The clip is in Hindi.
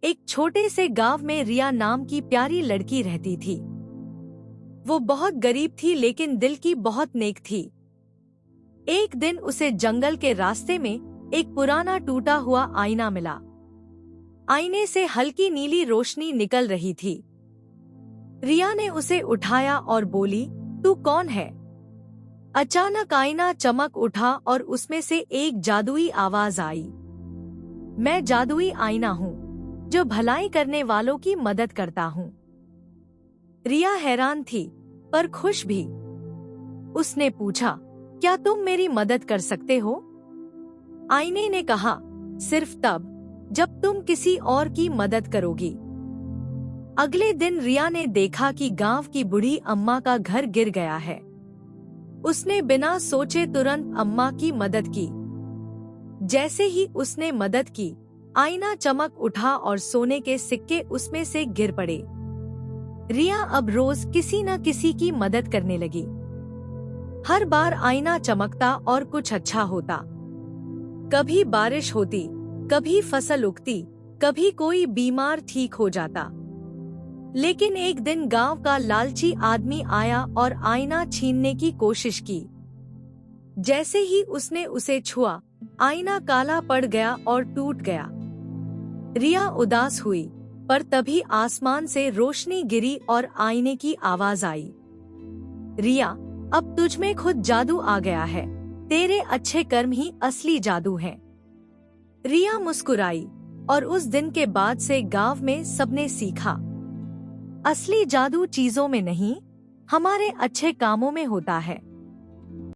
एक छोटे से गांव में रिया नाम की प्यारी लड़की रहती थी। वो बहुत गरीब थी लेकिन दिल की बहुत नेक थी। एक दिन उसे जंगल के रास्ते में एक पुराना टूटा हुआ आईना मिला। आईने से हल्की नीली रोशनी निकल रही थी। रिया ने उसे उठाया और बोली, तू कौन है? अचानक आईना चमक उठा और उसमें से एक जादुई आवाज आई, मैं जादुई आईना हूँ जो भलाई करने वालों की मदद करता हूँ। रिया हैरान थी पर खुश भी। उसने पूछा, क्या तुम मेरी मदद कर सकते हो? आईने ने कहा, सिर्फ तब जब तुम किसी और की मदद करोगी। अगले दिन रिया ने देखा कि गांव की बूढ़ी अम्मा का घर गिर गया है। उसने बिना सोचे तुरंत अम्मा की मदद की। जैसे ही उसने मदद की, आईना चमक उठा और सोने के सिक्के उसमें से गिर पड़े। रिया अब रोज किसी न किसी की मदद करने लगी। हर बार आईना चमकता और कुछ अच्छा होता। कभी बारिश होती, कभी फसल उगती, कभी कोई बीमार ठीक हो जाता। लेकिन एक दिन गांव का लालची आदमी आया और आईना छीनने की कोशिश की। जैसे ही उसने उसे छुआ, आईना काला पड़ गया और टूट गया। रिया उदास हुई, पर तभी आसमान से रोशनी गिरी और आईने की आवाज आई, रिया, अब तुझ में खुद जादू आ गया है। तेरे अच्छे कर्म ही असली जादू हैं। रिया मुस्कुराई और उस दिन के बाद से गांव में सबने सीखा, असली जादू चीजों में नहीं, हमारे अच्छे कामों में होता है।